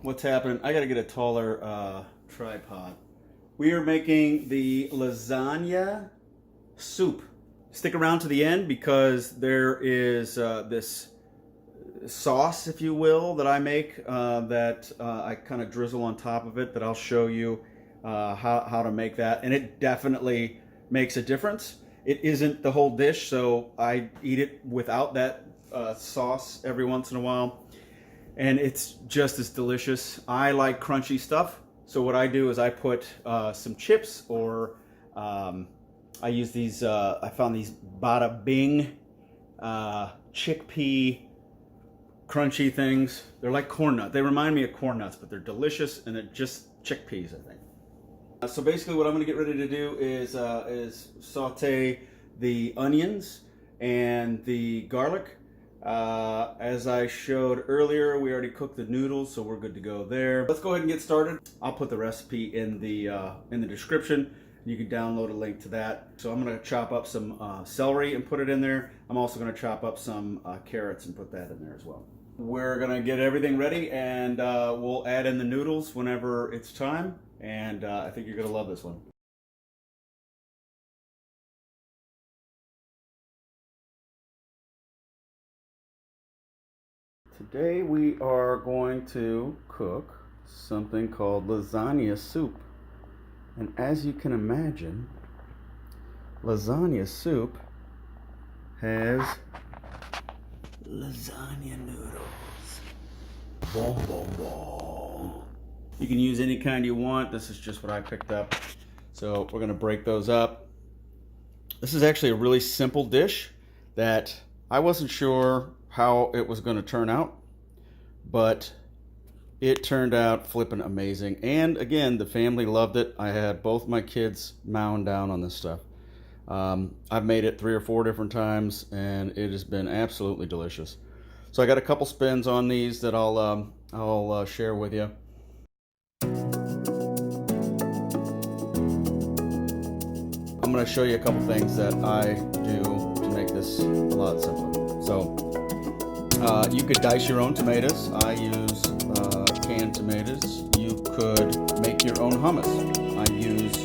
What's happening? I gotta get a taller tripod. We are making the lasagna soup. Stick around to the end because there is this sauce, if you will, that I make that I kind of drizzle on top of it that I'll show you how to make that. And it definitely makes a difference. It isn't the whole dish, so I eat it without that sauce every once in a while. And it's just as delicious. I like crunchy stuff, so what I do is I put some chips, or I use these, I found these Bada Bing chickpea crunchy things. They're like corn nuts. They remind me of corn nuts, but they're delicious, and they're just chickpeas, I think. So basically what I'm going to get ready to do is saute the onions and the garlic. As I showed earlier, we already cooked the noodles, so we're good to go there. Let's go ahead and get started. I'll put the recipe in the description. You can download a link to that. So I'm going to chop up some celery and put it in there. I'm also going to chop up some carrots and put that in there as well. We're going to get everything ready, and we'll add in the noodles whenever it's time. And I think you're going to love this one. Today we are going to cook something called lasagna soup. And as you can imagine, lasagna soup has lasagna noodles. Boom, boom, boom. You can use any kind you want. This is just what I picked up. So we're gonna break those up. This is actually a really simple dish that I wasn't sure how it was gonna turn out, but it turned out flipping amazing. And again, the family loved it. I had both my kids mowing down on this stuff. I've made it 3 or 4 different times, and it has been absolutely delicious. So I got a couple spins on these that I'll share with you. I'm going to show you a couple things that I do to make this a lot simpler. So you could dice your own tomatoes. I use canned tomatoes. You could make your own hummus. I use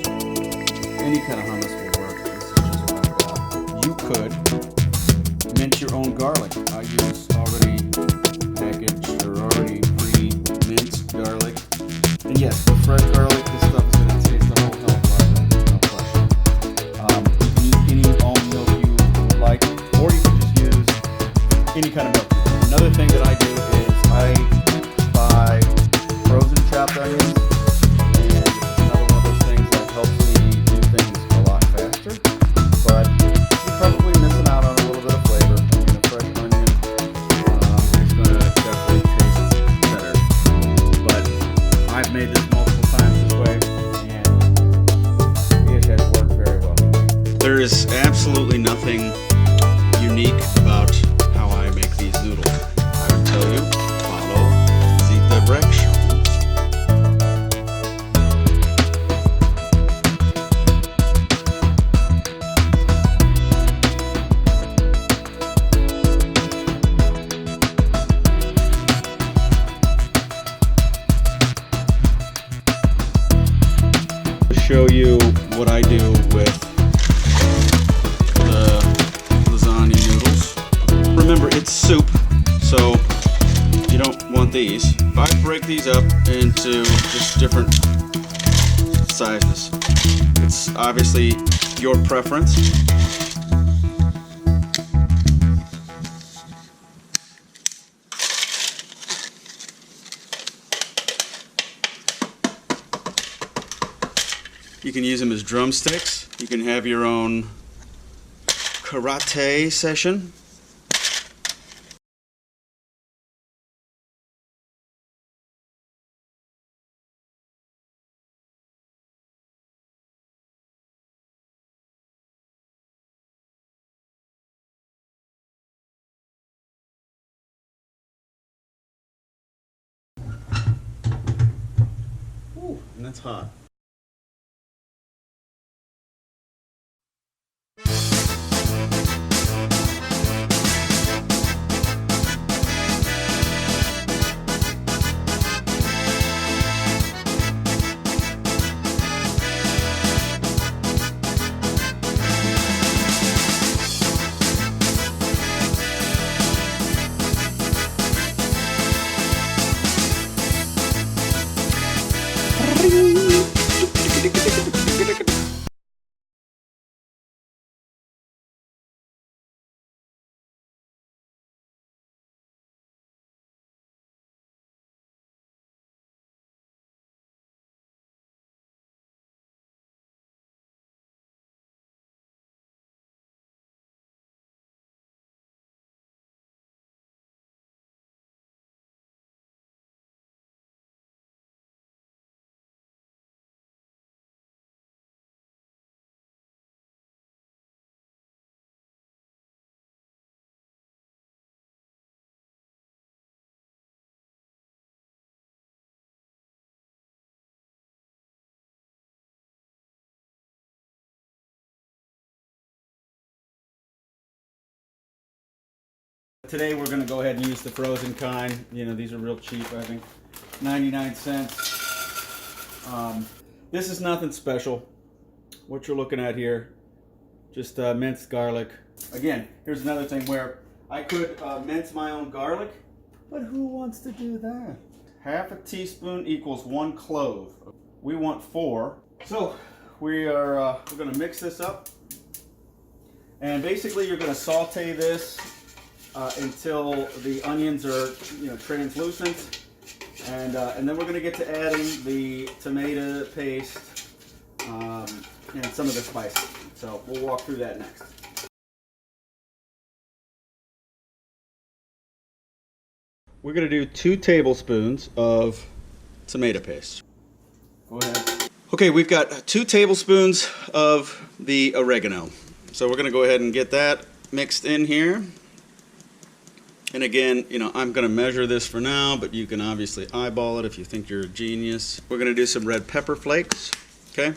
any kind of hummus will work. This is just what I've got. You could mince your own garlic. I use already packaged or already pre-minced garlic. And yes, with fresh garlic, this stuff is going to taste a whole hell of a lot better. There's no question. You can use any almond milk you would like, or you can just use any kind of milk. Another thing that I do is I buy frozen chopped onions, and it's another one of those things that helps me do things a lot faster. But you're probably missing out on a little bit of flavor. I mean, a fresh onion is going to definitely taste better. But I've made this multiple times this way, and it has worked very well. There is absolutely nothing unique about how I make these noodles. I will tell you, follow the directions. To show you what I do with the lasagna noodles. Remember, it's soup, so you don't want these. I break these up into just different sizes. It's obviously your preference. You can use them as drumsticks. You can have your own karate session. Ooh, and that's hot. Today we're going to go ahead and use the frozen kind. You know, these are real cheap, I think. 99 cents. This is nothing special. What you're looking at here, just minced garlic. Again, here's another thing where I could mince my own garlic, but who wants to do that? Half a teaspoon equals 1 clove. We want 4. So we're going to mix this up. And basically you're going to saute this until the onions are, you know, translucent, and then we're going to get to adding the tomato paste and some of the spices. So we'll walk through that next. We're going to do 2 tablespoons of tomato paste. Go ahead. Okay, we've got 2 tablespoons of the oregano. So we're going to go ahead and get that mixed in here. And again, you know, I'm going to measure this for now, but you can obviously eyeball it if you think you're a genius. We're going to do some red pepper flakes, okay?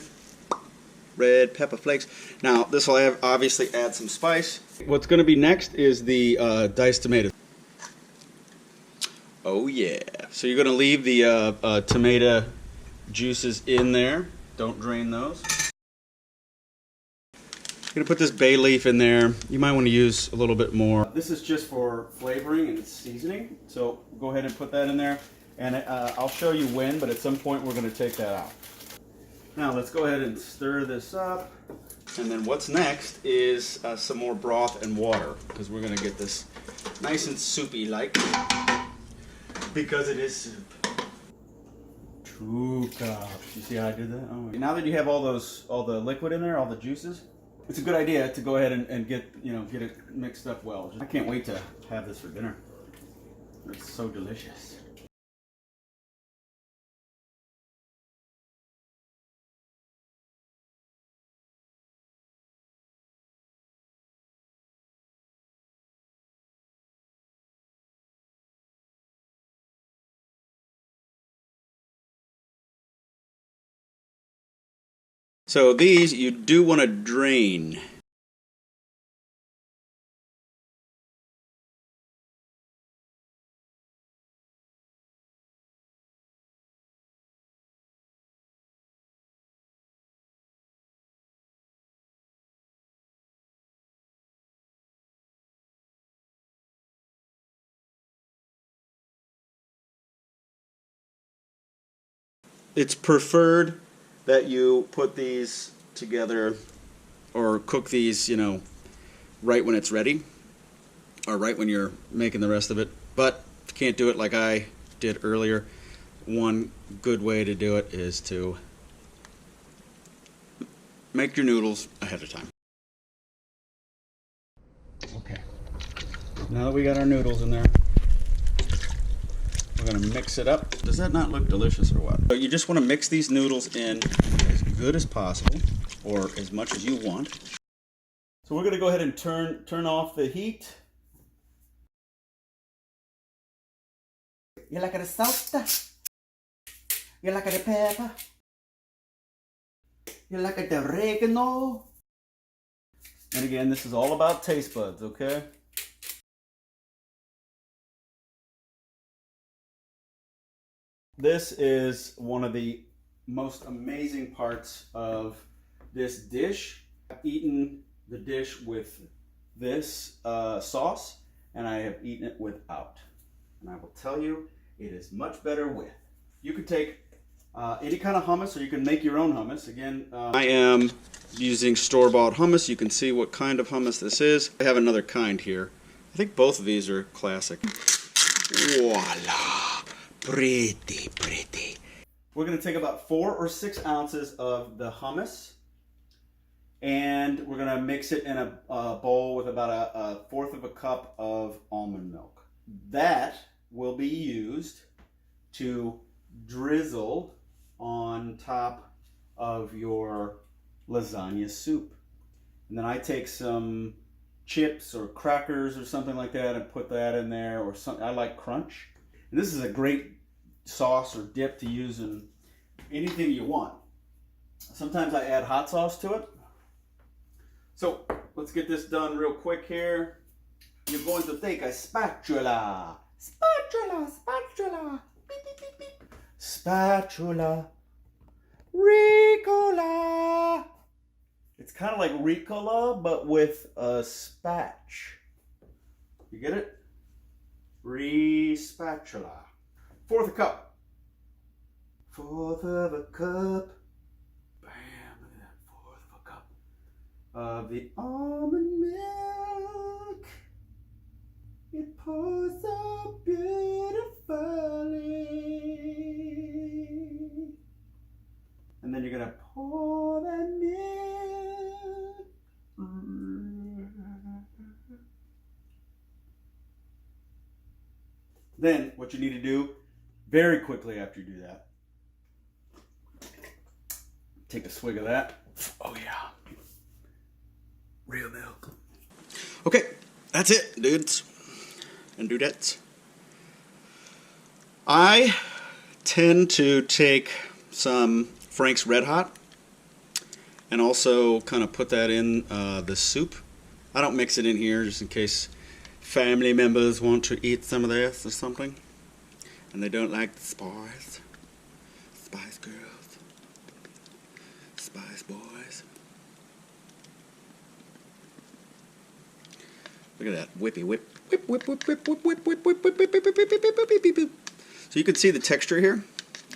Red pepper flakes. Now, this will obviously add some spice. What's going to be next is the diced tomatoes. Oh yeah. So you're going to leave the tomato juices in there. Don't drain those. I'm going to put this bay leaf in there. You might want to use a little bit more. This is just for flavoring and seasoning, so go ahead and put that in there. And I'll show you when, but at some point we're going to take that out. Now let's go ahead and stir this up. And then what's next is some more broth and water, because we're going to get this nice and soupy like, because it is soup. 2 cups. You see how I did that? Oh, now that you have all the liquid in there, all the juices, it's a good idea to go ahead and get it mixed up well. I can't wait to have this for dinner. It's so delicious. So these you do want to drain. It's preferred that you put these together or cook these, you know, right when it's ready or right when you're making the rest of it. But if you can't do it like I did earlier, one good way to do it is to make your noodles ahead of time. Okay, now that we got our noodles in there, we're going to mix it up. Does that not look delicious or what? So you just want to mix these noodles in as good as possible, or as much as you want. So we're going to go ahead and turn off the heat. You like the salt? You like the pepper? You like the oregano? And again, this is all about taste buds, okay? This is one of the most amazing parts of this dish. I've eaten the dish with this sauce, and I have eaten it without. And I will tell you, it is much better with. You could take any kind of hummus, or you can make your own hummus. Again, I am using store-bought hummus. You can see what kind of hummus this is. I have another kind here. I think both of these are classic. Voila! Pretty, pretty. We're going to take about 4 or 6 ounces of the hummus, and we're going to mix it in a bowl with about a 1/4 of a cup of almond milk. That will be used to drizzle on top of your lasagna soup. And then I take some chips or crackers or something like that and put that in there, or something. I like crunch. And this is a great sauce or dip to use in anything you want. Sometimes I add hot sauce to it. So let's get this done real quick here. You're going to take a spatula. Spatula, spatula. Beep, beep, beep, beep. Spatula. Ricola. It's kind of like Ricola, but with a spatch. You get it? Spatula. 1/4 a cup. 1/4 of a cup. Bam, look at that. 1/4 of a cup of the almond milk. It pours so beautifully. And then you're going to pour that milk. Then what you need to do very quickly after you do that, take a swig of that. Oh yeah. Real milk. Okay, that's it, dudes and dudettes. I tend to take some Frank's Red Hot and also kind of put that in the soup. I don't mix it in here just in case family members want to eat some of this or something and they don't like the spice. Spice girls. Spice boys. Look at that. Whippy whip. Whip, whip, whip, whip, whip, whip, whip, whip, whip, whip, whip, whip, whip, whip, whip, whip, whip. So you can see the texture here.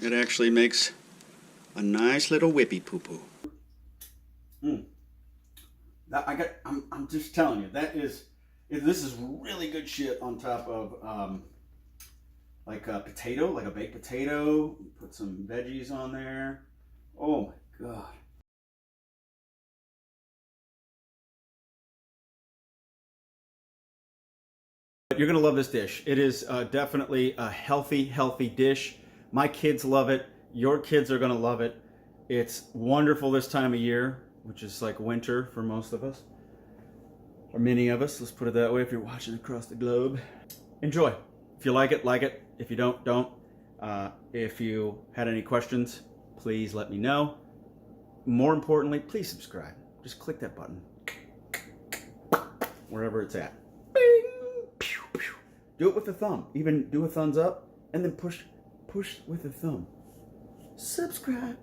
It actually makes a nice little whippy poo-poo. I'm just telling you, this is really good shit on top of like a potato, like a baked potato. Put some veggies on there. Oh my God. You're gonna love this dish. It is definitely a healthy dish. My kids love it. Your kids are gonna love it. It's wonderful this time of year, which is like winter for most of us, or many of us. Let's put it that way if you're watching across the globe. Enjoy. If you like it, like it. If you don't, don't. If you had any questions, please let me know. More importantly, please subscribe. Just click that button. Wherever it's at. Bing! Pew, pew. Do it with the thumb. Even do a thumbs up and then push with the thumb. Subscribe.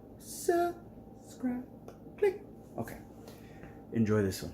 Click. Okay. Enjoy this one.